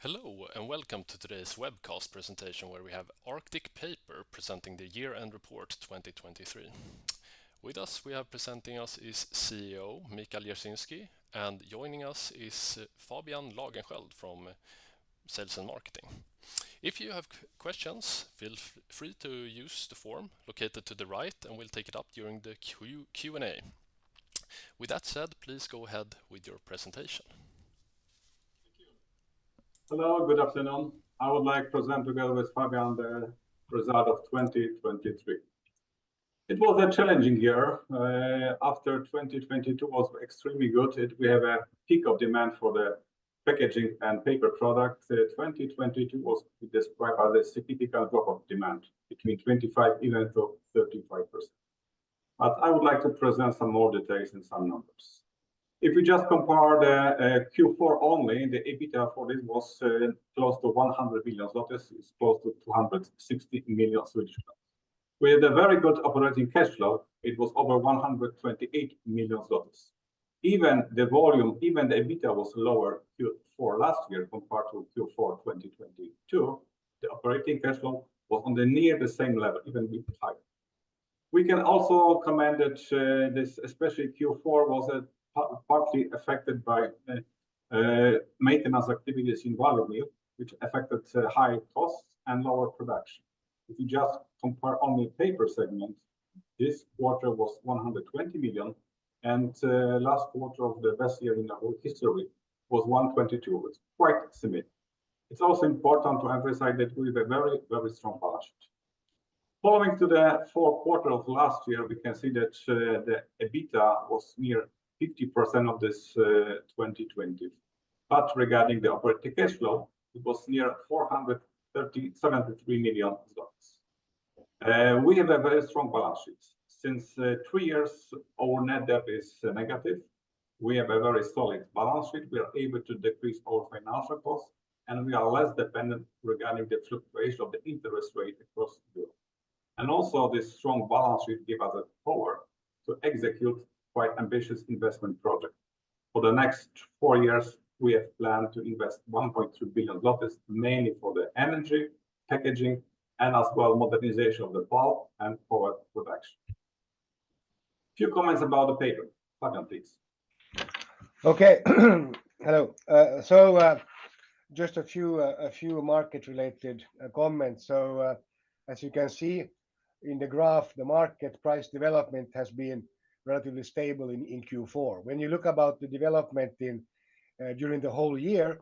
Hello and welcome to today's webcast presentation where we have Arctic Paper presenting the year-end report 2023. With us we have presenting us is CEO Mikael Jersinski and joining us is Fabian Lagerskiöld from Sales and Marketing. If you have questions, feel free to use the form located to the right and we'll take it up during the Q&A. With that said, please go ahead with your presentation. Hello, good afternoon. I would like to present together with Fabian the result of 2023. It was a challenging year. After 2022 was extremely good. We have a peak of demand for the packaging and paper products. 2022 was described as a significant drop of demand between 25 even to 35%. But I would like to present some more details and some numbers. If we just compare the Q4 only, the EBITDA for this was close to 100 million zlotys, it's close to 260 million Swedish crowns. We had a very good operating cash flow. It was over 128 million zlotys. Even the volume, even the EBITDA was lower Q4 last year compared to Q4 2022. The operating cash flow was on the near the same level, even a bit higher. We can also comment that this, especially Q4, was partly affected by maintenance activities in Valley, which affected high costs and lower production. If you just compare only paper segment, this quarter was 120 million, and last quarter of the best year in the whole history was 122. It's quite similar. It's also important to emphasize that we have a very, very strong balance sheet. Following to the fourth quarter of last year, we can see that the EBITDA was near 50% of this 2020. But regarding the operating cash flow, it was near 473 million. We have a very strong balance sheet. Since 3 years, our net debt is negative. We have a very solid balance sheet. We are able to decrease our financial costs, and we are less dependent regarding the fluctuation of the interest rate across Europe. And also, this strong balance sheet gives us the power to execute quite ambitious investment project. For the next 4 years, we have planned to invest 1.2 billion zlotys, mainly for the energy, packaging, and as well modernization of the pulp and power production. Few comments about the paper. Fabian, please. Okay. Hello. Just a few market-related comments. As you can see in the graph, the market price development has been relatively stable in Q4. When you look about the development during the whole year,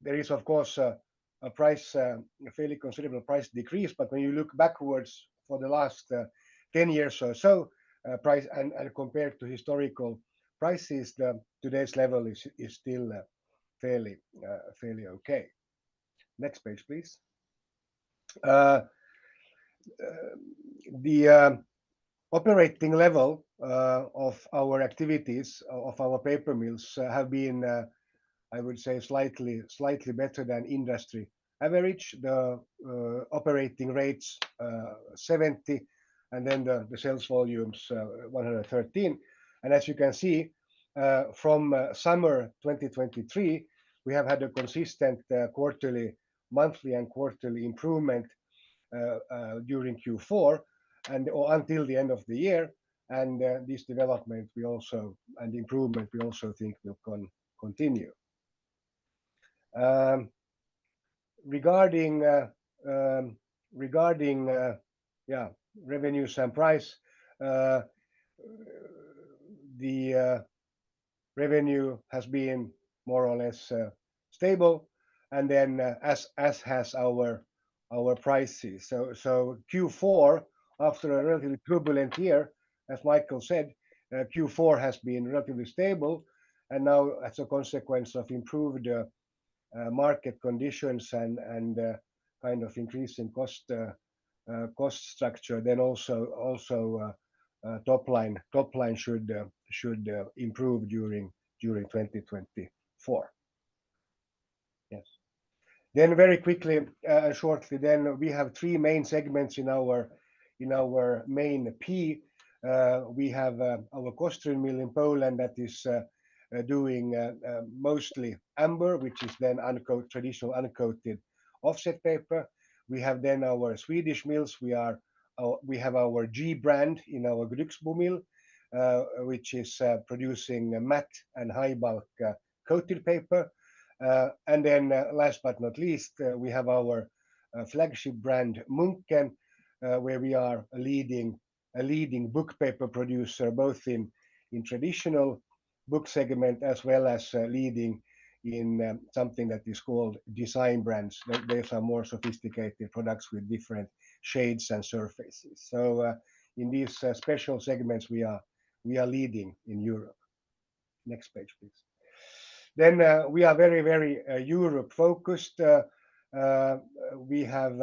there is of course a fairly considerable price decrease. But when you look backwards for the last 10 years or so, price and compared to historical prices, today's level is still fairly okay. Next page, please. The operating level of our activities of our paper mills have been, I would say, slightly better than industry average. The operating rates 70, and then the sales volumes 113. And as you can see, from summer 2023, we have had a consistent monthly and quarterly improvement during Q4 and until the end of the year. And this development improvement we also think will continue. Regarding revenues and price, the revenue has been more or less stable, and then as has our prices. So Q4, after a relatively turbulent year, as Michael said, Q4 has been relatively stable, and now as a consequence of improved market conditions and kind of increasing cost structure, then also top line should improve during 2024. Yes. Then very quickly, shortly, then we have 3 main segments in our main P. We have our Kostrzyn mill in Poland that is doing mostly amber, which is then traditional uncoated offset paper. We have then our Swedish mills. We have our G brand in our Grycksbo mill, which is producing matte and high bulk coated paper. And then last but not least, we have our flagship brand Munken, where we are a leading book paper producer, both in traditional book segment as well as leading in something that is called design brands. These are more sophisticated products with different shades and surfaces. So in these special segments, we are leading in Europe. Next page, please. Then we are very Europe focused. We have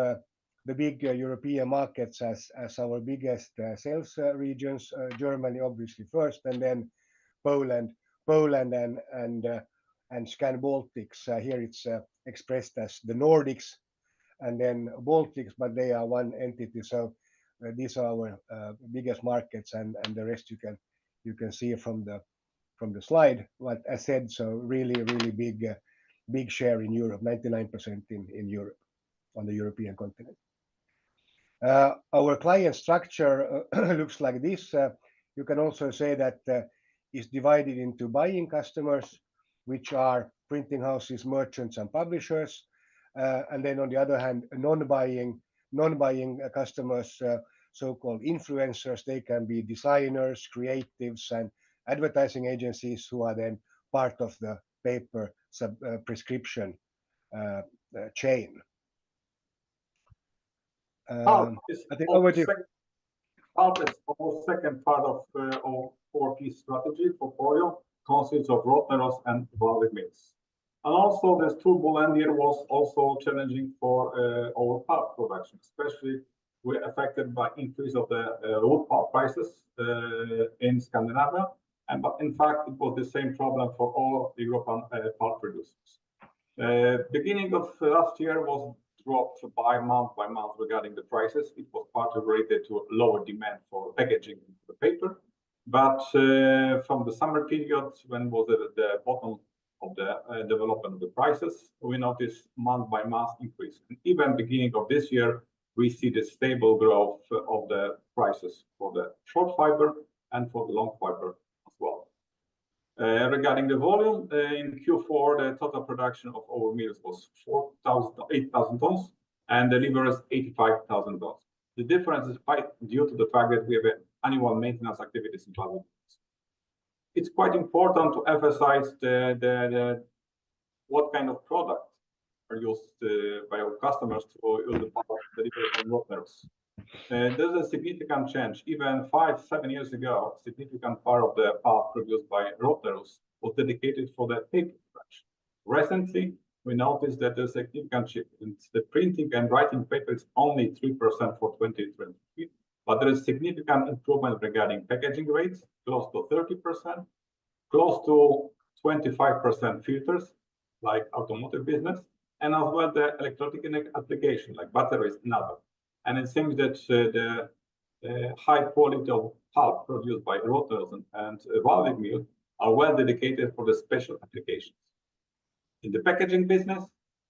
the big European markets as our biggest sales regions. Germany obviously first, and then Poland and Scan Baltics. Here it's expressed as the Nordics and then Baltics, but they are one entity. So these are our biggest markets, and the rest you can see from the slide. But as said, so really big share in Europe, 99% in Europe, on the European continent. Our client structure looks like this. You can also say that is divided into buying customers, which are printing houses, merchants, and publishers, and then on the other hand, non-buying customers, so-called influencers. They can be designers, creatives, and advertising agencies who are then part of the paper prescription chain. Pulp is I think over to Pulp is our second part of our 4P strategy portfolio, consists of Rottneros and Valve mills. And also this turbulent year was also challenging for our pulp production, especially we're affected by increase of the wood pulp prices in Scandinavia. But in fact, it was the same problem for all European pulp producers. Beginning of last year was dropped by month regarding the prices. It was partly related to lower demand for packaging the paper. But from the summer period, when was the bottom of the development of the prices, we noticed month by month increase. And even beginning of this year, we see the stable growth of the prices for the short fiber and for the long fiber as well. Regarding the volume, in Q4, the total production of our mills was 8,000 tons, and deliveries 85,000 tons. The difference is quite due to the fact that we have annual maintenance activities in Pulp. It's quite important to emphasize what kind of product are used by our customers to use the pulp delivered from Rottneros. There's a significant change. Even 5-7 years ago, a significant part of the pulp produced by Rottneros was dedicated for the paper production. Recently, we noticed that there's a significant shift. The printing and writing paper is only 3% for 2023, but there is significant improvement regarding packaging rates, close to 30%, close to 25% filters, like automotive business, and as well the electronic application, like batteries and other. And it seems that the high quality of pulp produced by Rottneros and Valve mill are well dedicated for the special applications. In the packaging business,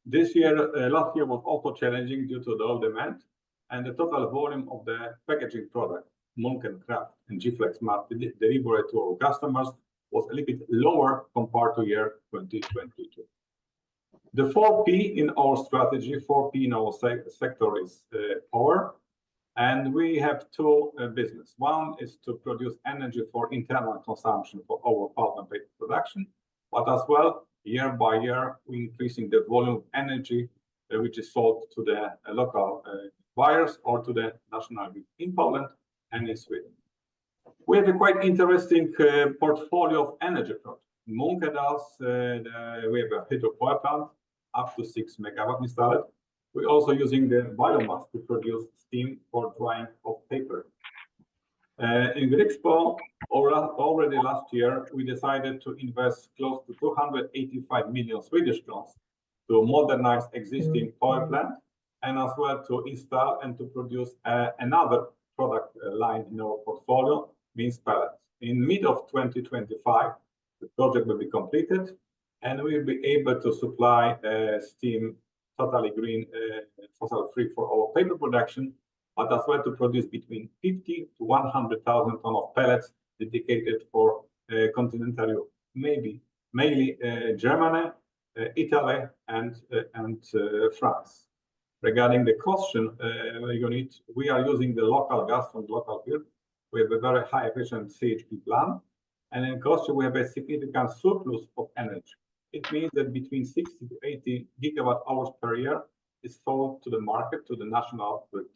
this year, last year was also challenging due to the low demand, and the total volume of the packaging product, Munken Kraft and G-Flex Matte delivered to our customers was a little bit lower compared to year 2022. The 4P in our strategy, 4P in our sector is power, and we have two business. One is to produce energy for internal consumption for our pulp and paper production, but as well, year by year, we're increasing the volume of energy which is sold to the local buyers or to the national grid in Poland and in Sweden. We have a quite interesting portfolio of energy projects. Munkedals, we have a hydropower plant up to 6 MW installed. We're also using the biomass to produce steam for drying of paper. In Grycksbo, already last year, we decided to invest close to 285 million Swedish crowns to modernize existing power plant and as well to install and to produce another product line in our portfolio, means pellets. In mid of 2025, the project will be completed, and we will be able to supply steam totally green, fossil-free for our paper production, but as well to produce between 50 to 100,000 tons of pellets dedicated for continental Europe, mainly Germany, Italy, and France. Regarding the combustion unit, we are using the local gas from the local field. We have a very high efficient CHP plant, and in combustion we have a significant surplus of energy. It means that between 60 to 80 gigawatt hours per year is sold to the market, to the national grid.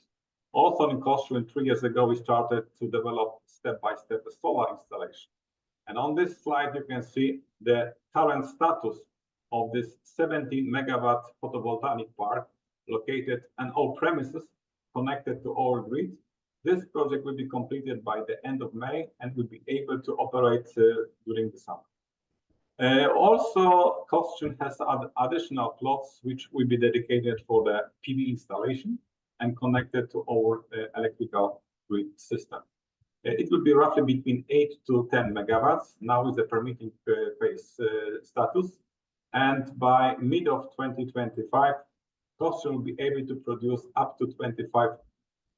Also in combustion, 3 years ago, we started to develop step-by-step a solar installation. And on this slide, you can see the current status of this 70 megawatt photovoltaic park located on our premises connected to our grid. This project will be completed by the end of May and will be able to operate during the summer. Also, combustion has additional plots which will be dedicated for the PV installation and connected to our electrical grid system. It will be roughly between 8 to 10 megawatts, now with the permitting phase status. And by mid of 2025, combustion will be able to produce up to 25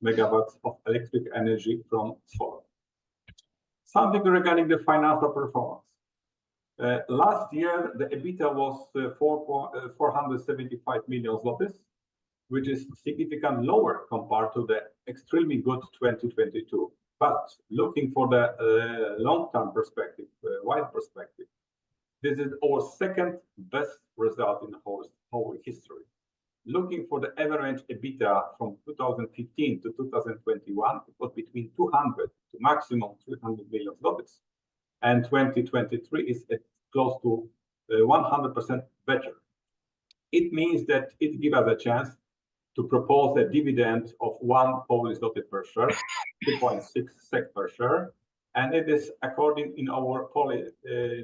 megawatts of electric energy from solar. Something regarding the financial performance. Last year, the EBITDA was 475 million zlotys, which is significantly lower compared to the extremely good 2022. But looking for the long-term perspective, wide perspective, this is our second best result in the whole history. Looking for the average EBITDA from 2015 to 2021, it was between 200 to maximum 300 million zlotys. And 2023 is at close to 100% better. It means that it gives us a chance to propose a dividend of 1 Polish zloty per share, 2.6 SEK per share, and it is according in our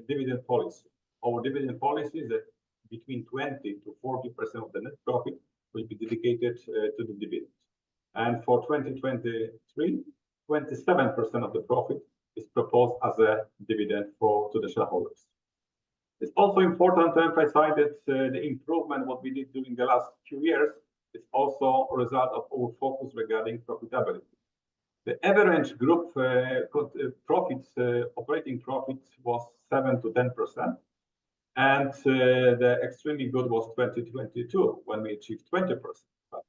dividend policy. Our dividend policy is that between 20 to 40% of the net profit will be dedicated to the dividend. And for 2023, 27% of the profit is proposed as a dividend to the shareholders. It's also important to emphasize that the improvement what we did during the last few years is also a result of our focus regarding profitability. The average group operating profits was 7 to 10%, and the extremely good was 2022 when we achieved 20%. But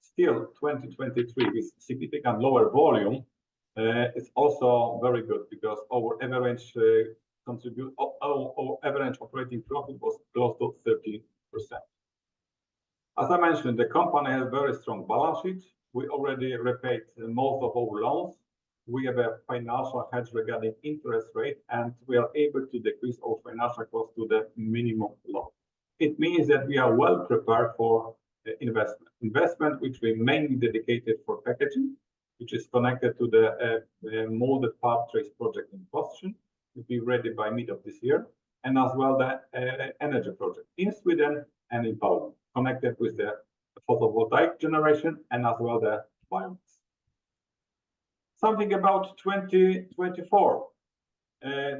still, 2023 with significant lower volume is also very good because our average our average operating profit was close to 30%. As I mentioned, the company has a very strong balance sheet. We already repaid most of our loans. We have a financial hedge regarding interest rate, and we are able to decrease our financial cost to the minimum low. It means that we are well prepared for investment, which we mainly dedicated for packaging, which is connected to the molded pulp trays project in Boston, to be ready by mid of this year, and as well the energy project in Sweden and in Poland, connected with the photovoltaic generation and as well the biomass. Something about 2024.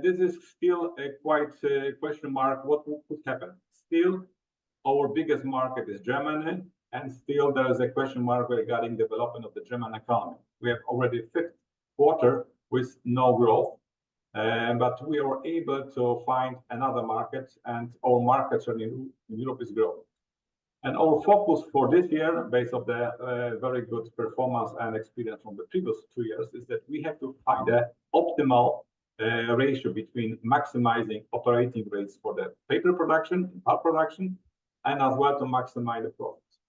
This is still a quite question mark what could happen. Still, our biggest market is Germany, and still there is a question mark regarding development of the German economy. We have already fifth quarter with no growth, but we are able to find another market, and our market share in Europe is growing. And our focus for this year, based on the very good performance and experience from the previous 2 years, is that we have to find the optimal ratio between maximizing operating rates for the paper production, pulp production, and as well to maximize the profits.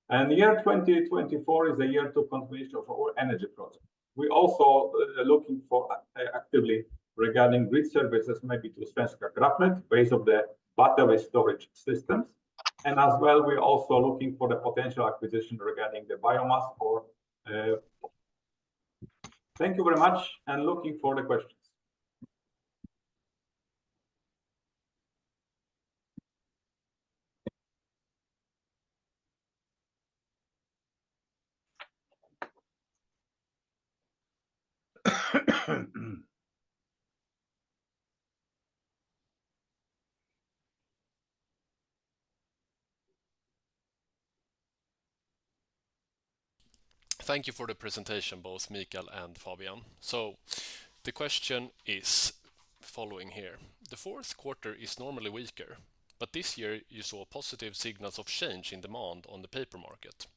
And the year 2024 is a year to completion of our energy project. We also looking for actively regarding grid services, maybe to Svenska Kraftnät, based on the battery storage systems. And as well, we're also looking for the potential acquisition regarding the biomass or. Thank you very much, and looking for the questions. Thank you for the presentation, both Mikael and Fabian. So the question is following here. The fourth quarter is normally weaker, but this year you saw positive signals of change in demand on the paper market.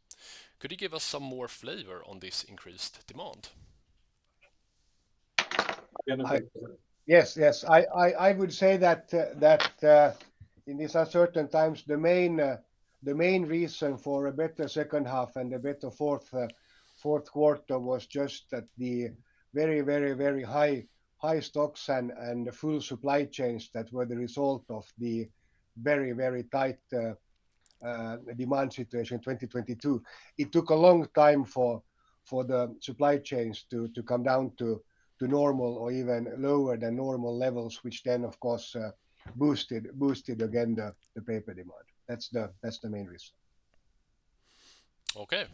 Could you give us some more flavor on this increased demand? Yes. I would say that in these uncertain times, the main reason for a better second half and a better fourth quarter was just that the very high stocks and the full supply chains that were the result of the very tight demand situation in 2022. It took a long time for the supply chains to come down to normal or even lower than normal levels, which then of course boosted again the paper demand. That's the main reason. Okay.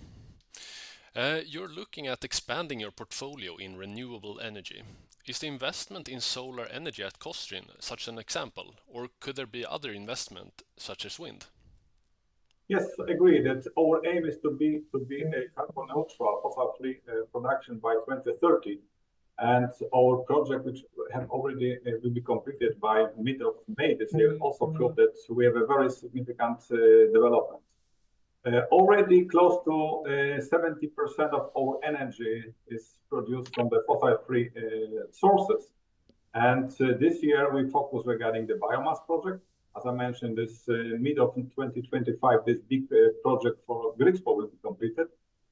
You're looking at expanding your portfolio in renewable energy. Is the investment in solar energy at Kostrin such an example, or could there be other investment such as wind? Yes, agree that our aim is to be a carbon neutral fossil-free production by 2030, and our project, which have already will be completed by mid of May this year, also proved that we have a very significant development. Already close to 70% of our energy is produced from the fossil-free sources. And this year we focus regarding the biomass project. As I mentioned, this mid of 2025, this big project for Grisbo will be completed.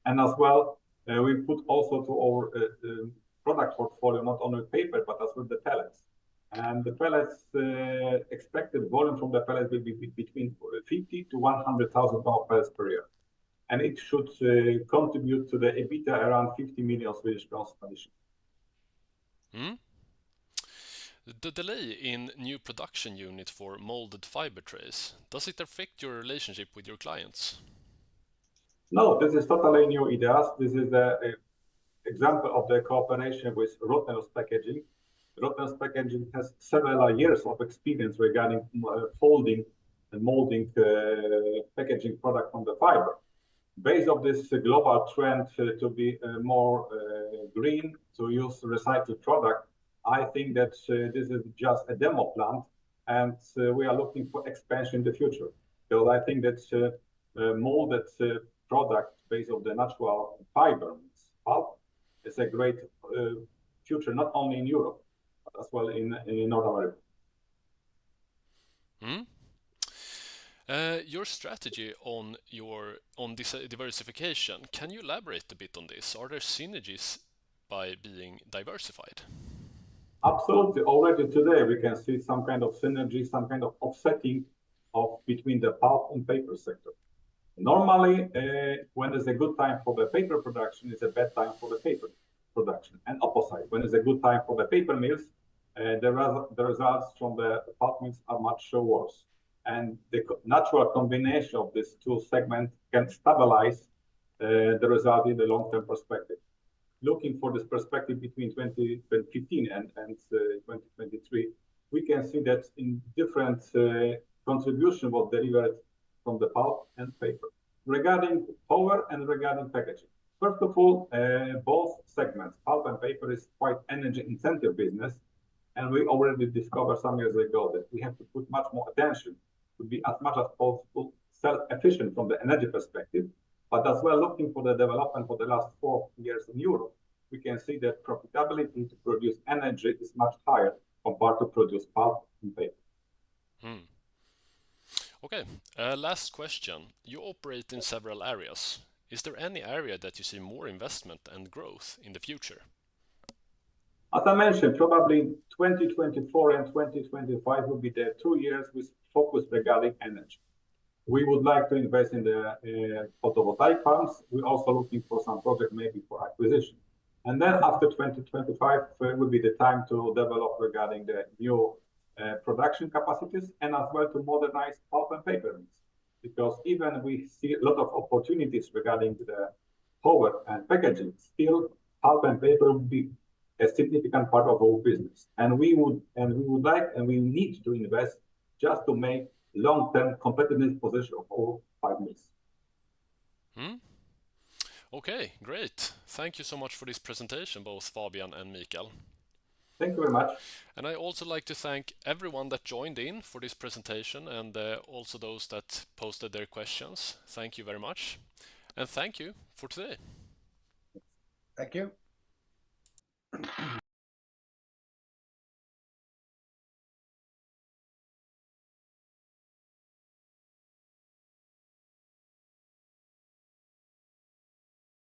And as well, we put also to our product portfolio, not only paper, but as well the pellets. And the pellets, expected volume from the pellets will be between 50 to 100,000 pellets per year. And it should contribute to the EBITDA around 50 million Swedish crowns addition. The delay in new production unit for molded fiber trays, does it affect your relationship with your clients? No, this is totally new ideas. This is the example of the cooperation with Rottneros Packaging. Rottneros Packaging has several years of experience regarding folding and molding packaging product from the fiber. Based on this global trend to be more green, to use recycled product, I think that this is just a demo plant, and we are looking for expansion in the future. Because I think that molded product based on the natural fiber, pulp, is a great future, not only in Europe, but as well in North America. Your strategy on this diversification, can you elaborate a bit on this? Are there synergies by being diversified? Absolutely. Already today we can see some kind of synergy, some kind of offsetting between the pulp and paper sector. Normally, when there's a good time for the paper production, it's a bad time for the paper production. And opposite, when it's a good time for the paper mills, the results from the pulp mills are much worse. And the natural combination of these two segments can stabilize the result in the long-term perspective. Looking for this perspective between 2015 and 2023, we can see that in different contribution was delivered from the pulp and paper. Regarding power and regarding packaging. First of all, both segments, pulp and paper, is quite energy intensive business. And we already discovered some years ago that we have to put much more attention to be as much as possible self-efficient from the energy perspective. But as well, looking for the development for the last 4 years in Europe, we can see that profitability to produce energy is much higher compared to produce pulp and paper. Okay, last question. You operate in several areas. Is there any area that you see more investment and growth in the future? As I mentioned, probably 2024 and 2025 will be the 2 years with focus regarding energy. We would like to invest in the photovoltaic farms. We're also looking for some project maybe for acquisition. And then after 2025 will be the time to develop regarding the new production capacities and as well to modernize pulp and paper mills. Because even we see a lot of opportunities regarding the power and packaging, still pulp and paper will be a significant part of our business. And we would like and we need to invest just to make long-term competitive position of all 5 mills. Okay, great. Thank you so much for this presentation, both Fabian and Mikael. Thank you very much. And I also like to thank everyone that joined in for this presentation and also those that posted their questions. Thank you very much. And thank you for today. Thank you.